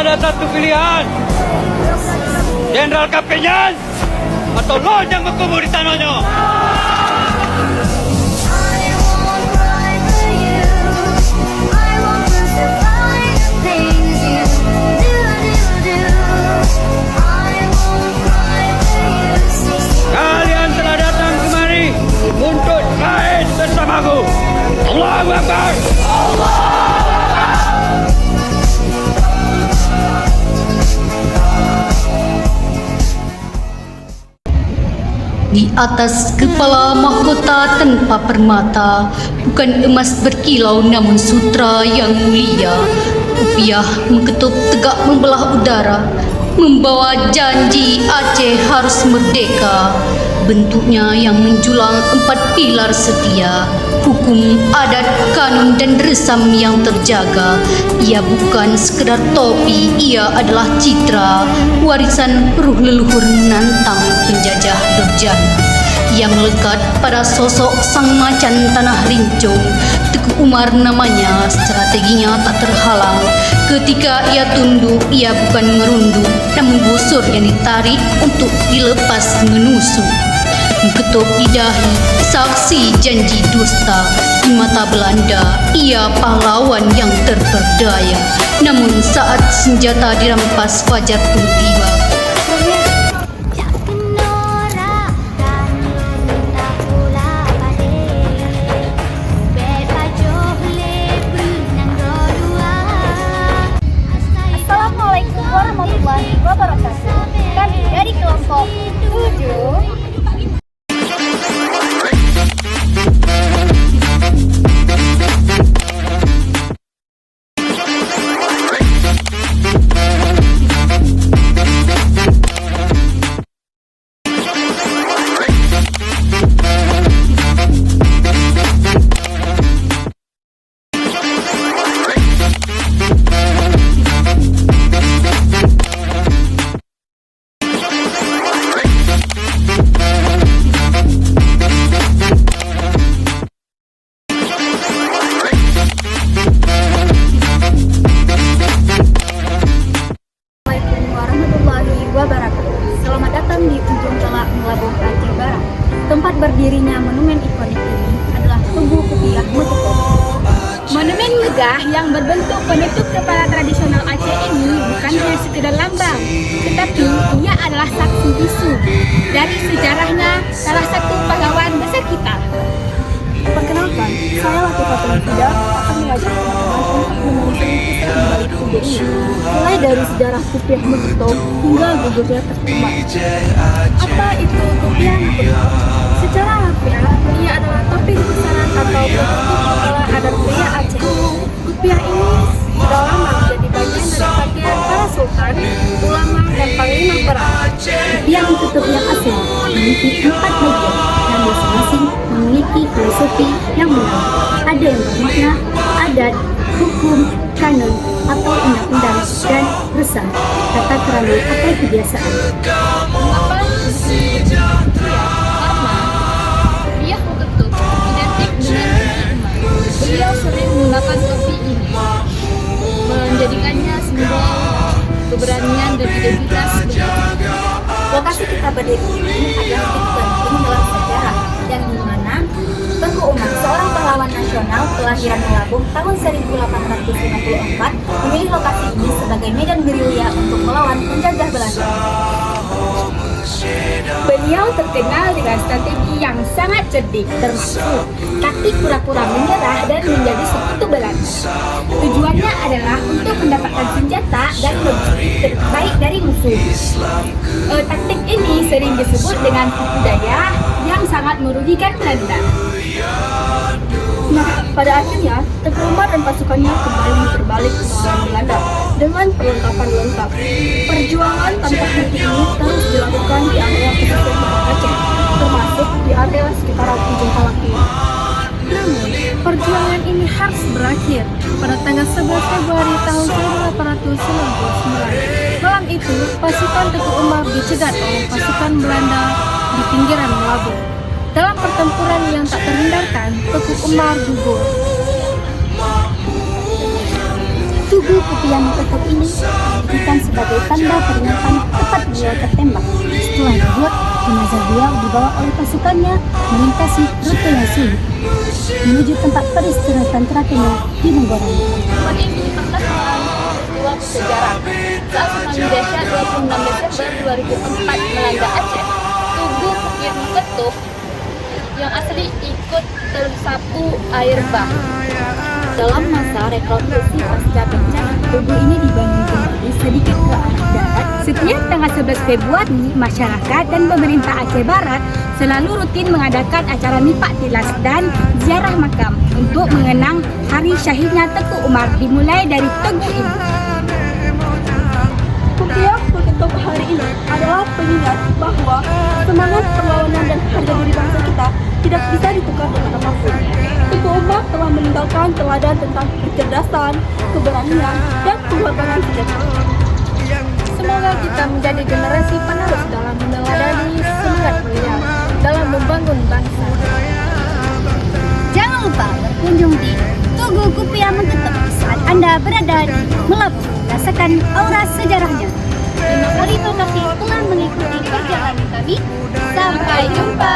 ada satu pilihan. Jenderal Kaptenyan atau Lord yang berkubur di tanahnya. Kalian telah datang kemari untuk kait bersamaku. Allahu Akbar. Di atas kepala mahkota tanpa permata, bukan emas berkilau namun sutra yang mulia. Rupiah mengetuk tegak membelah udara, membawa janji Aceh harus merdeka. Bentuknya yang menjulang 4 pilar setia, hukum, adat, kanun dan resam yang terjaga. Ia bukan sekedar topi, ia adalah citra, warisan ruh leluhur menantang penjajah durjana. Ia melekat pada sosok sang macan tanah rincung. Teguh Umar namanya, strateginya tak terhalang. Ketika ia tunduk, ia bukan merunduk, namun busur yang ditarik untuk dilepas menusuk. Mengetuk di dahi, saksi janji dusta. Di mata Belanda, ia pahlawan yang terperdaya. Namun saat senjata dirampas, fajar pun tiba. Assalamualaikum warahmatullahi wabarakatuh. Kami dari kelompok 7 Selamat datang di ujung Telak Melabung Aceh Barat. Tempat berdirinya monumen ikonik ini adalah Tugu Kupiah Mekepok. Monumen megah yang berbentuk penutup kepala tradisional Aceh ini bukan hanya sekedar lambang, tetapi ia adalah saksi bisu dari sejarahnya salah satu pahlawan besar kita. Perkenalkan, saya Latifah Fida akan mengajak teman-teman untuk menelusuri kisah di balik tugu ini, mulai dari sejarah Kupiah Mekepok hingga gugurnya Teguh Umar. Apa itu Kupiah Mekepok? Secara harfiah, ia adalah topi kebesaran atau bentuk kepala adat pria Aceh. Kupiah ini sudah lama menjadi bagian dari pakaian para sultan, ulama, dan panglima perang. Yang tutup yang asli memiliki 4 bagian yang masing-masing memiliki filosofi yang menarik. Ada yang bermakna adat, hukum, kanun atau undang-undang, dan resam, tata krama atau kebiasaan. Mengapa Kupiah Mekepok identik dengan Umar? Beliau sering menggunakan topi ini, menjadikannya simbol keberanian dan identitas. Lokasi kita berdiri ini adalah titik penting dalam sejarah, yang dimana Teguh Umar, seorang pahlawan nasional kelahiran Melabung tahun 1854, memilih lokasi ini sebagai medan gerilya untuk melawan penjajah Belanda. Beliau terkenal dengan strategi yang sangat cerdik, termasuk taktik pura-pura menyerah dan menjadi sekutu Belanda. Tujuannya adalah untuk mendapatkan senjata dan logistik terbaik dari musuh. Taktik ini sering disebut dengan tipu daya yang sangat merugikan Belanda. Nah, pada akhirnya, Teguh Umar dan pasukannya kembali terbalik melawan Belanda dengan perlengkapan lengkap. Perjuangan tanpa henti ini terus dilakukan di area pesisir barat Aceh, termasuk di area sekitaran ujung Telak ini. Namun, perjuangan ini harus berakhir pada tanggal 11 Februari tahun 1899. Malam itu, pasukan Teguh Umar dicegat oleh pasukan Belanda di pinggiran Melabung. Dalam pertempuran yang tak terhindarkan, Teguh Umar gugur. Tugu Kupiah Mekepok ini sebagai tanda peringatan tepat beliau tertembak. Setelah dibuat, jenazah beliau dibawa oleh pasukannya melintasi rute yang sulit menuju tempat peristirahatan terakhirnya di Menggoreng. Momen ini pernah mengalami peristiwa sejarah saat tsunami dahsyat 26 Desember 2004 melanda Aceh. Tubuh Kupir Ketup yang asli ikut tersapu air bah. Dalam masa rekonstruksi pasca bencana, tubuh ini dibangun kembali sedikit ke arah darat. Setiap tanggal 11 Februari, masyarakat dan pemerintah Aceh Barat selalu rutin mengadakan acara nipak tilas dan ziarah makam untuk mengenang hari syahidnya Tengku Umar dimulai dari Tugu ini. Kupiah Berketuk hari ini adalah pengingat bahwa semangat perlawanan dan harga diri bangsa kita tidak bisa ditukar dengan apapun. Tengku Umar telah meninggalkan teladan tentang kecerdasan, keberanian, dan pengorbanan sejati. Semoga kita menjadi generasi penerus dalam meneladani semangat beliau dalam membangun bangsa. Jangan lupa berkunjung di Tugu Kupiah Mengetuk saat Anda berada di Melabu, rasakan aura sejarahnya. Terima kasih telah mengikuti perjalanan kami. Sampai jumpa.